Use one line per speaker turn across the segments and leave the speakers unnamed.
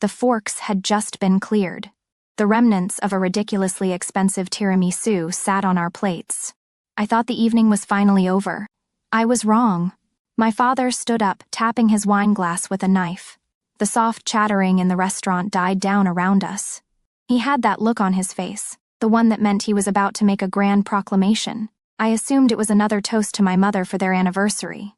The forks had just been cleared. The remnants of a ridiculously expensive tiramisu sat on our plates. I thought the evening was finally over. I was wrong. My father stood up, tapping his wine glass with a knife. The soft chattering in the restaurant died down around us. He had that look on his face, the one that meant he was about to make a grand proclamation. I assumed it was another toast to my mother for their anniversary.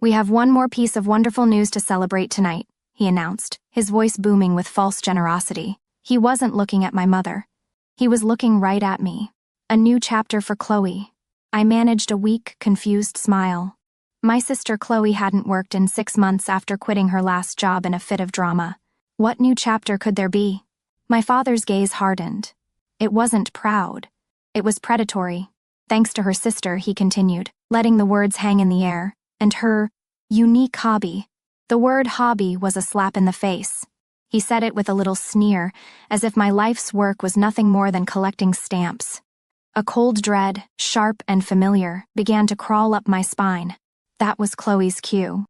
"We have one more piece of wonderful news to celebrate tonight," he announced, his voice booming with false generosity. He wasn't looking at my mother. He was looking right at me. A new chapter for Chloe. I managed a weak, confused smile. My sister Chloe hadn't worked in 6 months after quitting her last job in a fit of drama. What new chapter could there be? My father's gaze hardened. It wasn't proud. It was predatory. Thanks to her sister, he continued, letting the words hang in the air, and her unique hobby. The word hobby was a slap in the face. He said it with a little sneer, as if my life's work was nothing more than collecting stamps. A cold dread, sharp and familiar, began to crawl up my spine. That was Chloe's cue.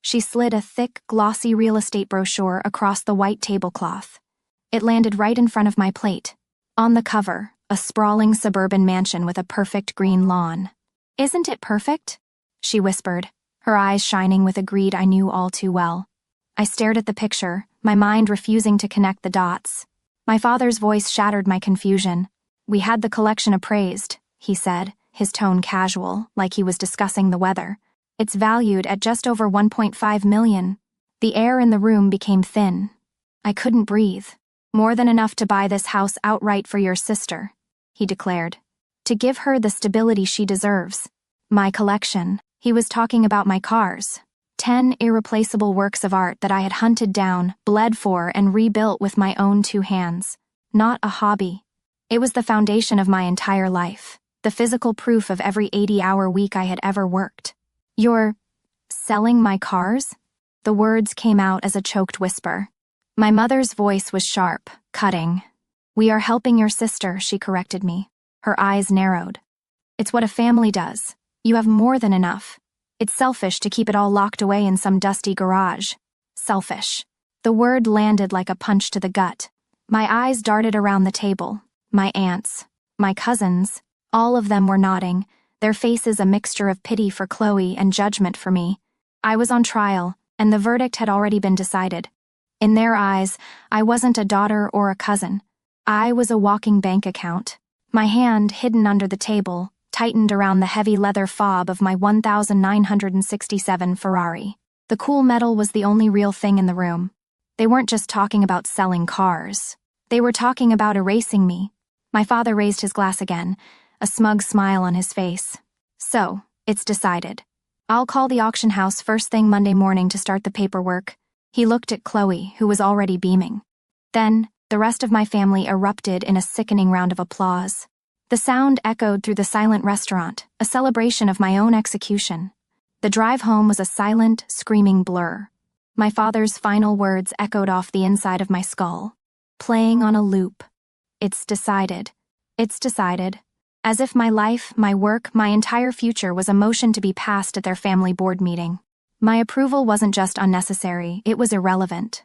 She slid a thick, glossy real estate brochure across the white tablecloth. It landed right in front of my plate. On the cover, a sprawling suburban mansion with a perfect green lawn. "Isn't it perfect?" she whispered, her eyes shining with a greed I knew all too well. I stared at the picture, my mind refusing to connect the dots. My father's voice shattered my confusion. "We had the collection appraised," he said, his tone casual, like he was discussing the weather. "It's valued at just over 1.5 million. The air in the room became thin. I couldn't breathe. "More than enough to buy this house outright for your sister," he declared. "To give her the stability she deserves." My collection. He was talking about my cars. 10 irreplaceable works of art that I had hunted down, bled for, and rebuilt with my own 2 hands. Not a hobby. It was the foundation of my entire life, the physical proof of every 80-hour week I had ever worked. "You're selling my cars?" The words came out as a choked whisper. My mother's voice was sharp, cutting. "We are helping your sister," she corrected me. Her eyes narrowed. "It's what a family does. You have more than enough. It's selfish to keep it all locked away in some dusty garage." Selfish. The word landed like a punch to the gut. My eyes darted around the table. My aunts, my cousins, all of them were nodding, their faces a mixture of pity for Chloe and judgment for me. I was on trial, and the verdict had already been decided. In their eyes, I wasn't a daughter or a cousin. I was a walking bank account. My hand, hidden under the table, tightened around the heavy leather fob of my 1967 Ferrari. The cool metal was the only real thing in the room. They weren't just talking about selling cars. They were talking about erasing me. My father raised his glass again, a smug smile on his face. "So, it's decided. I'll call the auction house first thing Monday morning to start the paperwork." He looked at Chloe, who was already beaming. Then, the rest of my family erupted in a sickening round of applause. The sound echoed through the silent restaurant, a celebration of my own execution. The drive home was a silent, screaming blur. My father's final words echoed off the inside of my skull, playing on a loop. "It's decided. It's decided." As if my life, my work, my entire future was a motion to be passed at their family board meeting. My approval wasn't just unnecessary, it was irrelevant.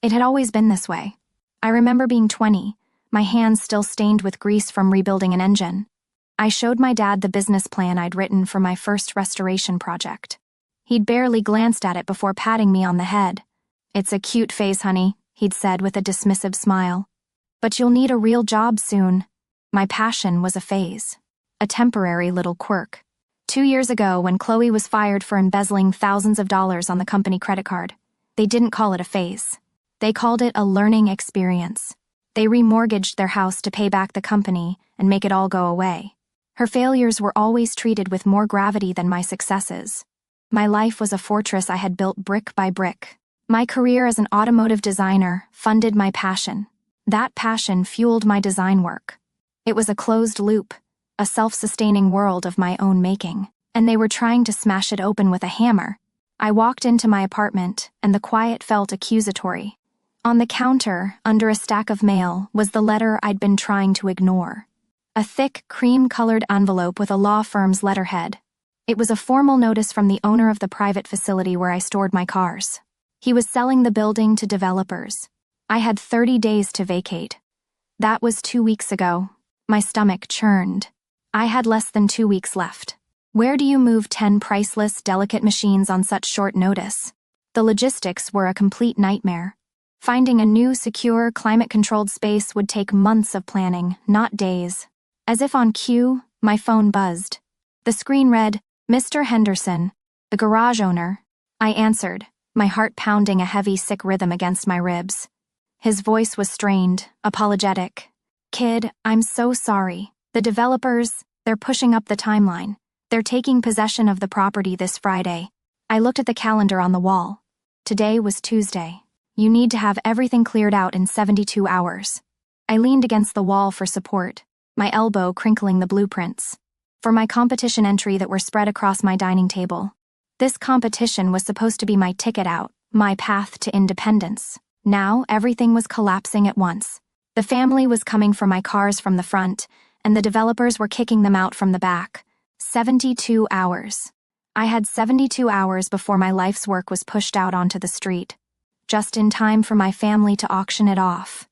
It had always been this way. I remember being 20, my hands still stained with grease from rebuilding an engine. I showed my dad the business plan I'd written for my first restoration project. He'd barely glanced at it before patting me on the head. "It's a cute phase, honey," he'd said with a dismissive smile. "But you'll need a real job soon." My passion was a phase, a temporary little quirk. 2 years ago, when Chloe was fired for embezzling thousands of dollars on the company credit card, they didn't call it a phase. They called it a learning experience. They remortgaged their house to pay back the company and make it all go away. Her failures were always treated with more gravity than my successes. My life was a fortress I had built brick by brick. My career as an automotive designer funded my passion. That passion fueled my design work. It was a closed loop, a self-sustaining world of my own making, and they were trying to smash it open with a hammer. I walked into my apartment, and the quiet felt accusatory. On the counter, under a stack of mail, was the letter I'd been trying to ignore. A thick, cream-colored envelope with a law firm's letterhead. It was a formal notice from the owner of the private facility where I stored my cars. He was selling the building to developers. I had 30 days to vacate. That was 2 weeks ago. My stomach churned. I had less than 2 weeks left. Where do you move 10 priceless, delicate machines on such short notice? The logistics were a complete nightmare. Finding a new, secure, climate-controlled space would take months of planning, not days. As if on cue, my phone buzzed. The screen read, "Mr. Henderson, the garage owner." I answered, my heart pounding a heavy, sick rhythm against my ribs. His voice was strained, apologetic. "Kid, I'm so sorry. The developers, they're pushing up the timeline. They're taking possession of the property this Friday." I looked at the calendar on the wall. Today was Tuesday. You need to have everything cleared out in 72 hours. I leaned against the wall for support, my elbow crinkling the blueprints. For my competition entry that were spread across my dining table. This competition was supposed to be my ticket out, my path to independence. Now everything was collapsing at once. The family was coming for my cars from the front, and the developers were kicking them out from the back. 72 hours. I had 72 hours before my life's work was pushed out onto the street. Just in time for my family to auction it off.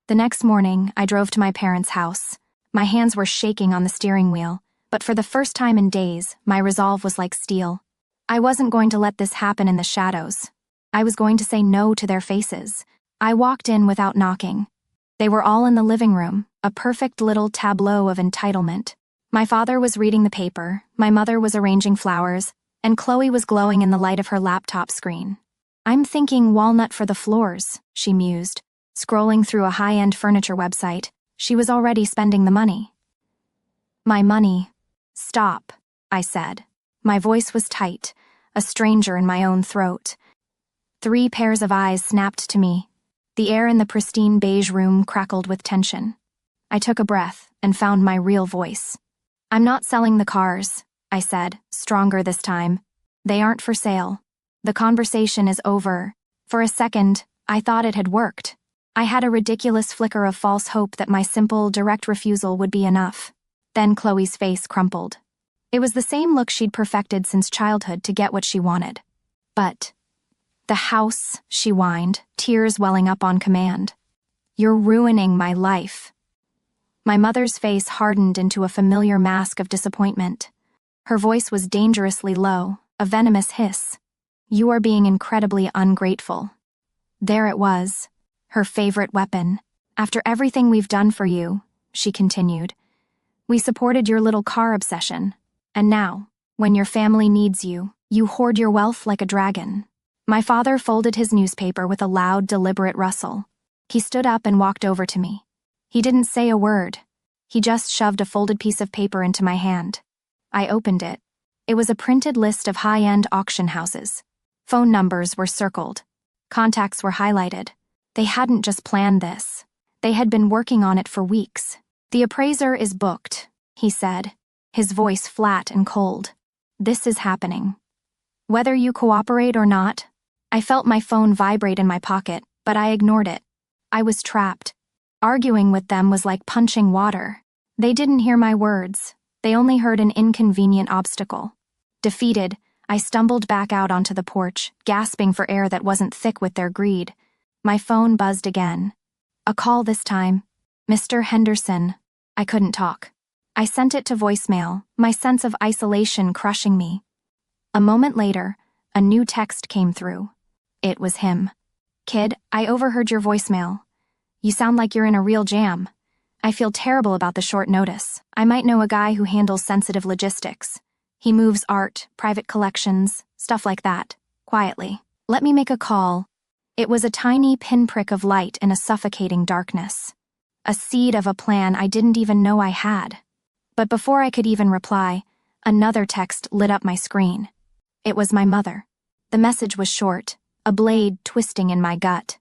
The next morning, I drove to my parents' house. My hands were shaking on the steering wheel, but for the first time in days, my resolve was like steel. I wasn't going to let this happen in the shadows. I was going to say no to their faces. I walked in without knocking. They were all in the living room, a perfect little tableau of entitlement. My father was reading the paper, my mother was arranging flowers, and Chloe was glowing in the light of her laptop screen. "I'm thinking walnut for the floors," she mused. Scrolling through a high-end furniture website, she was already spending the money. "My money." "Stop," I said. My voice was tight, a stranger in my own throat. 3 pairs of eyes snapped to me. The air in the pristine beige room crackled with tension. I took a breath and found my real voice. "I'm not selling the cars," I said, stronger this time. "They aren't for sale. The conversation is over." For a second, I thought it had worked. I had a ridiculous flicker of false hope that my simple, direct refusal would be enough. Then Chloe's face crumpled. It was the same look she'd perfected since childhood to get what she wanted. "But the house," she whined, tears welling up on command. "You're ruining my life." My mother's face hardened into a familiar mask of disappointment. Her voice was dangerously low, a venomous hiss. "You are being incredibly ungrateful." There it was, her favorite weapon. "After everything we've done for you," she continued. "We supported your little car obsession. And now, when your family needs you, you hoard your wealth like a dragon." My father folded his newspaper with a loud, deliberate rustle. He stood up and walked over to me. He didn't say a word. He just shoved a folded piece of paper into my hand. I opened it. It was a printed list of high-end auction houses. Phone numbers were circled. Contacts were highlighted. They hadn't just planned this. They had been working on it for weeks. "The appraiser is booked," he said, his voice flat and cold. "This is happening. Whether you cooperate or not." I felt my phone vibrate in my pocket, but I ignored it. I was trapped. Arguing with them was like punching water. They didn't hear my words. They only heard an inconvenient obstacle. Defeated, I stumbled back out onto the porch, gasping for air that wasn't thick with their greed. My phone buzzed again. A call this time. "Mr. Henderson." I couldn't talk. I sent it to voicemail, my sense of isolation crushing me. A moment later, a new text came through. It was him. "Kid, I overheard your voicemail. You sound like you're in a real jam. I feel terrible about the short notice. I might know a guy who handles sensitive logistics. He moves art, private collections, stuff like that, quietly. Let me make a call." It was a tiny pinprick of light in a suffocating darkness. A seed of a plan I didn't even know I had. But before I could even reply, another text lit up my screen. It was my mother. The message was short, a blade twisting in my gut.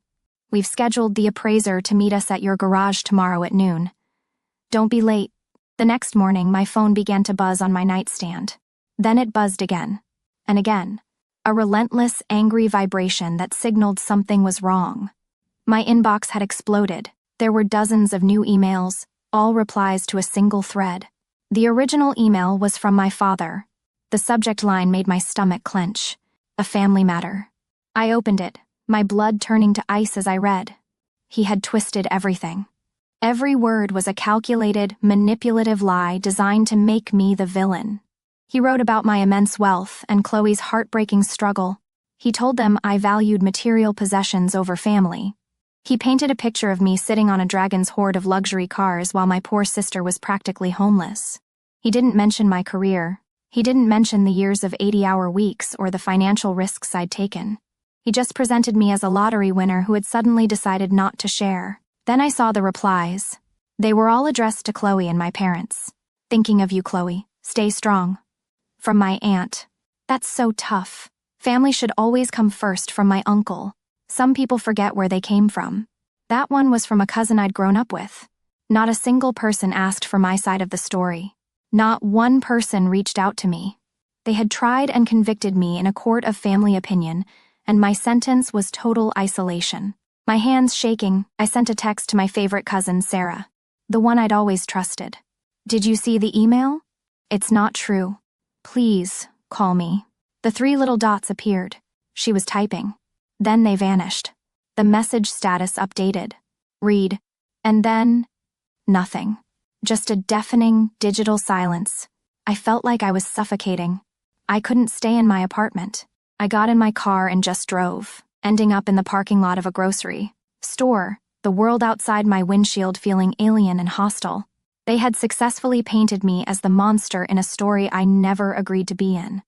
"We've scheduled the appraiser to meet us at your garage tomorrow at noon. Don't be late." The next morning, my phone began to buzz on my nightstand. Then it buzzed again, and again. A relentless, angry vibration that signaled something was wrong. My inbox had exploded. There were dozens of new emails, all replies to a single thread. The original email was from my father. The subject line made my stomach clench. A family matter. I opened it, my blood turning to ice as I read. He had twisted everything. Every word was a calculated, manipulative lie designed to make me the villain. He wrote about my immense wealth and Chloe's heartbreaking struggle. He told them I valued material possessions over family. He painted a picture of me sitting on a dragon's hoard of luxury cars while my poor sister was practically homeless. He didn't mention my career. He didn't mention the years of 80-hour weeks or the financial risks I'd taken. He just presented me as a lottery winner who had suddenly decided not to share. Then I saw the replies. They were all addressed to Chloe and my parents. "Thinking of you, Chloe. Stay strong." From my aunt. "That's so tough. Family should always come first." From my uncle. "Some people forget where they came from." That one was from a cousin I'd grown up with. Not a single person asked for my side of the story. Not one person reached out to me. They had tried and convicted me in a court of family opinion, and my sentence was total isolation. My hands shaking, I sent a text to my favorite cousin, Sarah, the one I'd always trusted. "Did you see the email? It's not true. Please, call me." The 3 little dots appeared. She was typing. Then they vanished. The message status updated. Read. And then, nothing. Just a deafening, digital silence. I felt like I was suffocating. I couldn't stay in my apartment. I got in my car and just drove, ending up in the parking lot of a grocery store, the world outside my windshield feeling alien and hostile. They had successfully painted me as the monster in a story I never agreed to be in.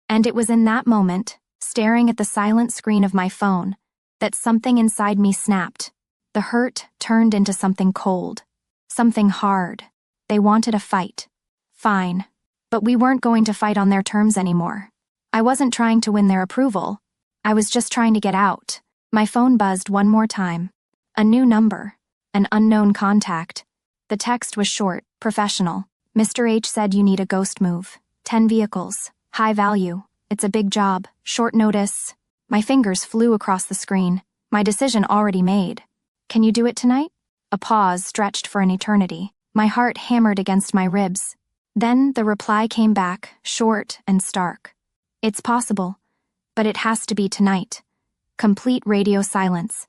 And it was in that moment, staring at the silent screen of my phone, that something inside me snapped. The hurt turned into something cold. Something hard. They wanted a fight. Fine. But we weren't going to fight on their terms anymore. I wasn't trying to win their approval. I was just trying to get out. My phone buzzed one more time. A new number. An unknown contact. The text was short, professional. "Mr. H said you need a ghost move. 10 vehicles. High value. It's a big job. Short notice." My fingers flew across the screen. My decision already made. "Can you do it tonight?" A pause stretched for an eternity. My heart hammered against my ribs. Then the reply came back, short and stark. "It's possible, but it has to be tonight." Complete radio silence.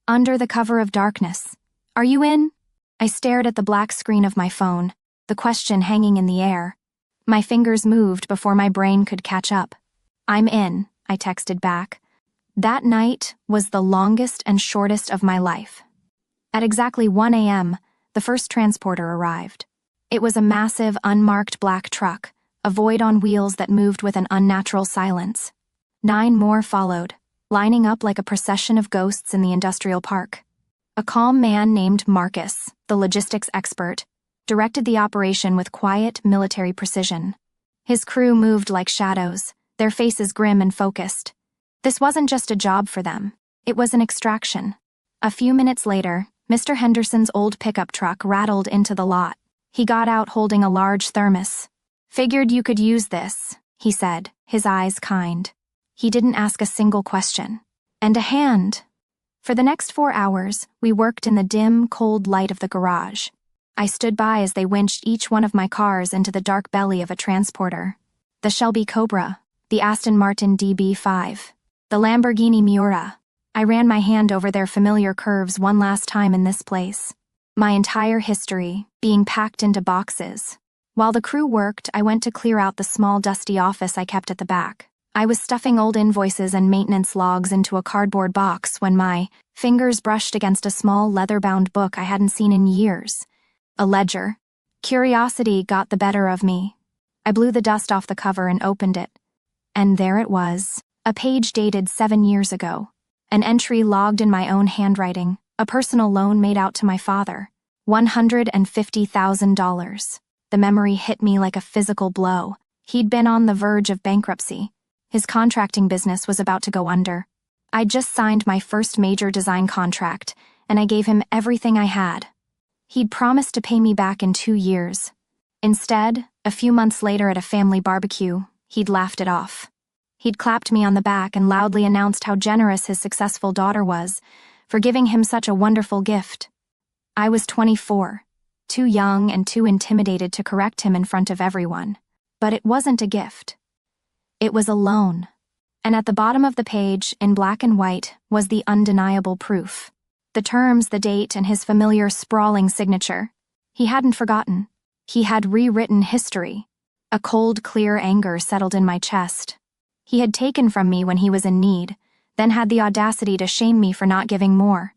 Under the cover of darkness. "Are you in?" I stared at the black screen of my phone, the question hanging in the air. My fingers moved before my brain could catch up. "I'm in," I texted back. That night was the longest and shortest of my life. At exactly 1 a.m., the first transporter arrived. It was a massive, unmarked black truck, a void on wheels that moved with an unnatural silence. 9 more followed, lining up like a procession of ghosts in the industrial park. A calm man named Marcus, the logistics expert, directed the operation with quiet, military precision. His crew moved like shadows, their faces grim and focused. This wasn't just a job for them. It was an extraction. A few minutes later, Mr. Henderson's old pickup truck rattled into the lot. He got out holding a large thermos. "Figured you could use this," he said, his eyes kind. He didn't ask a single question. "And a hand." For the next 4 hours, we worked in the dim, cold light of the garage. I stood by as they winched each one of my cars into the dark belly of a transporter. The Shelby Cobra, the Aston Martin DB5, the Lamborghini Miura. I ran my hand over their familiar curves one last time in this place. My entire history, being packed into boxes. While the crew worked, I went to clear out the small dusty office I kept at the back. I was stuffing old invoices and maintenance logs into a cardboard box when my fingers brushed against a small leather-bound book I hadn't seen in years. A ledger. Curiosity got the better of me. I blew the dust off the cover and opened it. And there it was, a page dated 7 years ago. An entry logged in my own handwriting, a personal loan made out to my father. $150,000. The memory hit me like a physical blow. He'd been on the verge of bankruptcy. His contracting business was about to go under. I'd just signed my first major design contract, and I gave him everything I had. He'd promised to pay me back in 2 years. Instead, a few months later at a family barbecue, he'd laughed it off. He'd clapped me on the back and loudly announced how generous his successful daughter was for giving him such a wonderful gift. I was 24, too young and too intimidated to correct him in front of everyone. But it wasn't a gift. It was a loan. And at the bottom of the page, in black and white, was the undeniable proof. The terms, the date, and his familiar sprawling signature. He hadn't forgotten. He had rewritten history. A cold, clear anger settled in my chest. He had taken from me when he was in need, then had the audacity to shame me for not giving more.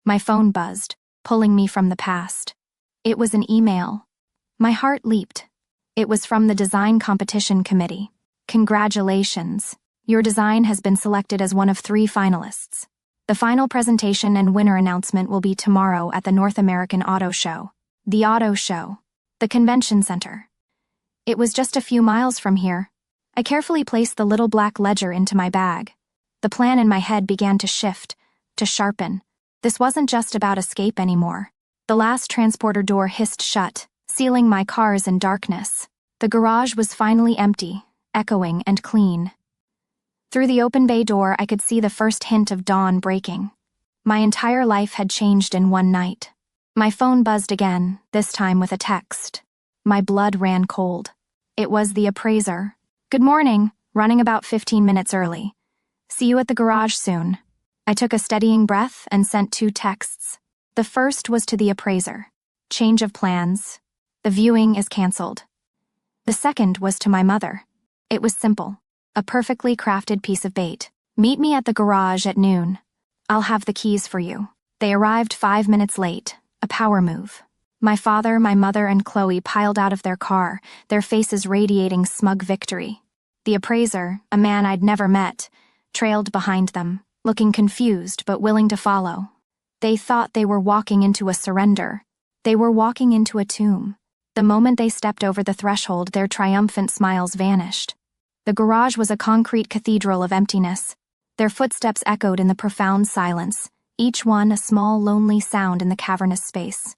My phone buzzed, pulling me from the past. It was an email. My heart leaped. It was from the design competition committee. Congratulations. Your design has been selected as one of 3 finalists. The final presentation and winner announcement will be tomorrow at the North American Auto Show. The Auto Show. The Convention Center. It was just a few miles from here. I carefully placed the little black ledger into my bag. The plan in my head began to shift, to sharpen. This wasn't just about escape anymore. The last transporter door hissed shut, sealing my cars in darkness. The garage was finally empty, echoing and clean. Through the open bay door, I could see the first hint of dawn breaking. My entire life had changed in one night. My phone buzzed again, this time with a text. My blood ran cold. It was the appraiser. Good morning, running about 15 minutes early. See you at the garage soon. I took a steadying breath and sent 2 texts. The first was to the appraiser. Change of plans. The viewing is canceled. The second was to my mother. It was simple. A perfectly crafted piece of bait. Meet me at the garage at noon. I'll have the keys for you. They arrived 5 minutes late. A power move. My father, my mother, and Chloe piled out of their car, their faces radiating smug victory. The appraiser, a man I'd never met, trailed behind them, looking confused but willing to follow. They thought they were walking into a surrender. They were walking into a tomb. The moment they stepped over the threshold, their triumphant smiles vanished. The garage was a concrete cathedral of emptiness. Their footsteps echoed in the profound silence, each one a small, lonely sound in the cavernous space.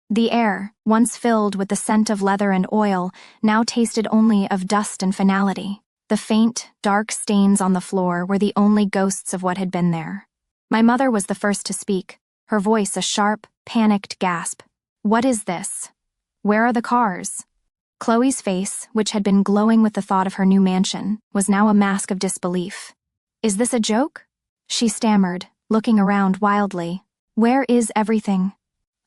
The air, once filled with the scent of leather and oil, now tasted only of dust and finality. The faint, dark stains on the floor were the only ghosts of what had been there. My mother was the first to speak, her voice a sharp, panicked gasp. What is this? Where are the cars? Chloe's face, which had been glowing with the thought of her new mansion, was now a mask of disbelief. Is this a joke? She stammered, looking around wildly. Where is everything?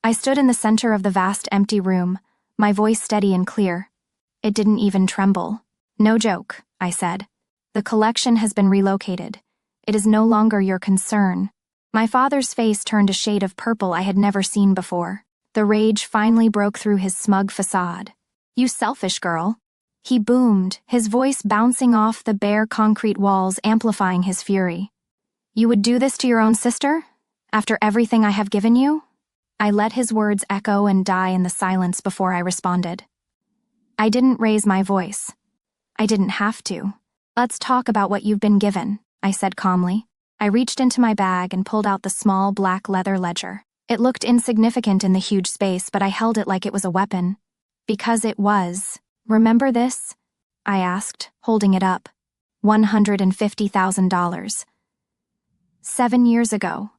I stood in the center of the vast empty room, my voice steady and clear. It didn't even tremble. No joke, I said. The collection has been relocated. It is no longer your concern. My father's face turned a shade of purple I had never seen before. The rage finally broke through his smug facade. You selfish girl. He boomed, his voice bouncing off the bare concrete walls, amplifying his fury. You would do this to your own sister? After everything I have given you? I let his words echo and die in the silence before I responded. I didn't raise my voice. I didn't have to. Let's talk about what you've been given, I said calmly. I reached into my bag and pulled out the small black leather ledger. It looked insignificant in the huge space, but I held it like it was a weapon. Because it was. Remember this? I asked, holding it up. $150,000. 7 years ago.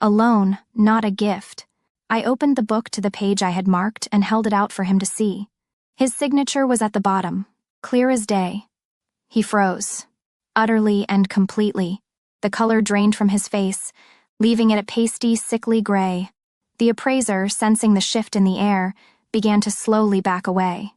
A loan, not a gift. I opened the book to the page I had marked and held it out for him to see. His signature was at the bottom, clear as day. He froze. Utterly and completely. The color drained from his face, leaving it a pasty, sickly gray. The appraiser, sensing the shift in the air, began to slowly back away.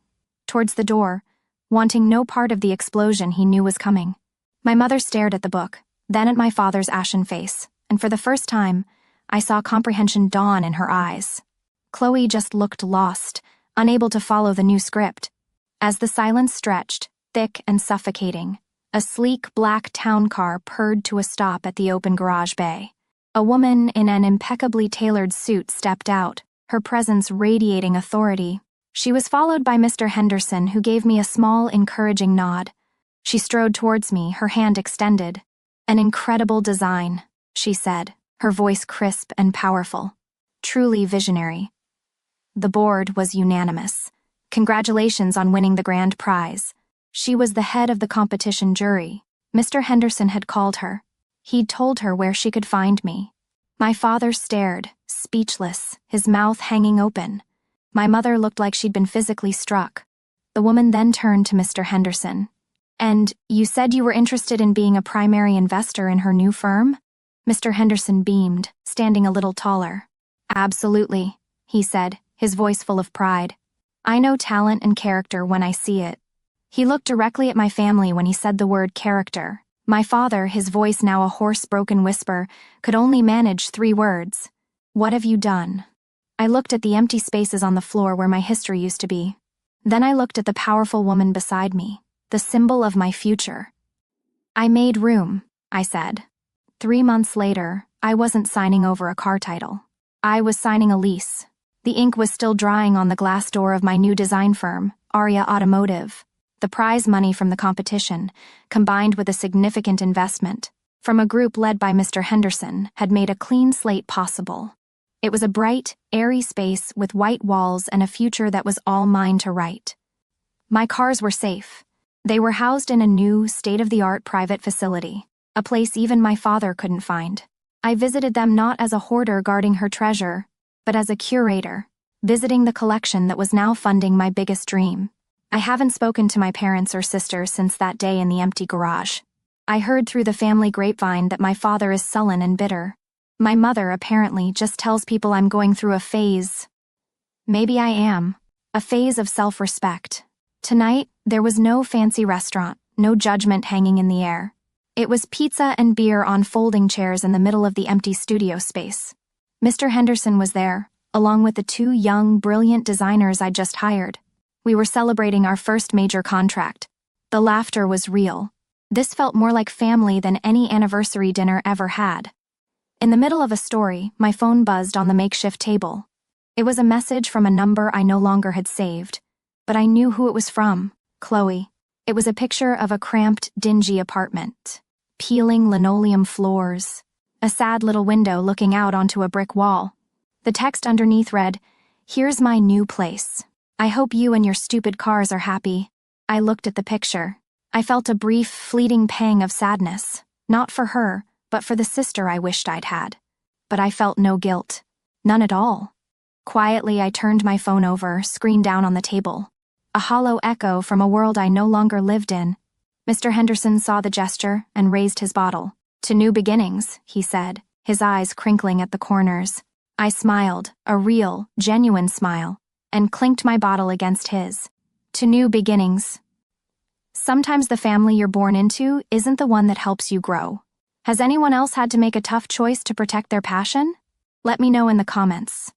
Towards the door, wanting no part of the explosion he knew was coming. My mother stared at the book, then at my father's ashen face, and for the first time, I saw comprehension dawn in her eyes. Chloe just looked lost, unable to follow the new script. As the silence stretched, thick and suffocating, a sleek black town car purred to a stop at the open garage bay. A woman in an impeccably tailored suit stepped out, her presence radiating authority. She was followed by Mr. Henderson, who gave me a small, encouraging nod. She strode towards me, her hand extended. An incredible design, she said, her voice crisp and powerful. Truly visionary. The board was unanimous. Congratulations on winning the grand prize. She was the head of the competition jury. Mr. Henderson had called her. He'd told her where she could find me. My father stared, speechless, his mouth hanging open. My mother looked like she'd been physically struck. The woman then turned to Mr. Henderson. And you said you were interested in being a primary investor in her new firm? Mr. Henderson beamed, standing a little taller. Absolutely, he said, his voice full of pride. I know talent and character when I see it. He looked directly at my family when he said the word character. My father, his voice now a hoarse, broken whisper, could only manage 3 words. What have you done? I looked at the empty spaces on the floor where my history used to be. Then I looked at the powerful woman beside me, the symbol of my future. I made room, I said. 3 months later, I wasn't signing over a car title. I was signing a lease. The ink was still drying on the glass door of my new design firm, Aria Automotive. The prize money from the competition, combined with a significant investment from a group led by Mr. Henderson, had made a clean slate possible. It was a bright, airy space with white walls and a future that was all mine to write. My cars were safe. They were housed in a new, state-of-the-art private facility, a place even my father couldn't find. I visited them not as a hoarder guarding her treasure, but as a curator, visiting the collection that was now funding my biggest dream. I haven't spoken to my parents or sisters since that day in the empty garage. I heard through the family grapevine that my father is sullen and bitter. My mother, apparently, just tells people I'm going through a phase. Maybe I am. A phase of self-respect. Tonight, there was no fancy restaurant, no judgment hanging in the air. It was pizza and beer on folding chairs in the middle of the empty studio space. Mr. Henderson was there, along with the 2 young, brilliant designers I'd just hired. We were celebrating our first major contract. The laughter was real. This felt more like family than any anniversary dinner ever had. In the middle of a story, my phone buzzed on the makeshift table. It was a message from a number I no longer had saved, but I knew who it was from, Chloe. It was a picture of a cramped, dingy apartment. Peeling linoleum floors. A sad little window looking out onto a brick wall. The text underneath read, "Here's my new place. I hope you and your stupid cars are happy." I looked at the picture. I felt a brief, fleeting pang of sadness, not for her, but for the sister I wished I'd had. But I felt no guilt. None at all. Quietly, I turned my phone over, screen down on the table. A hollow echo from a world I no longer lived in. Mr. Henderson saw the gesture and raised his bottle. "To new beginnings," he said, his eyes crinkling at the corners. I smiled, a real, genuine smile, and clinked my bottle against his. To new beginnings. Sometimes the family you're born into isn't the one that helps you grow. Has anyone else had to make a tough choice to protect their passion? Let me know in the comments.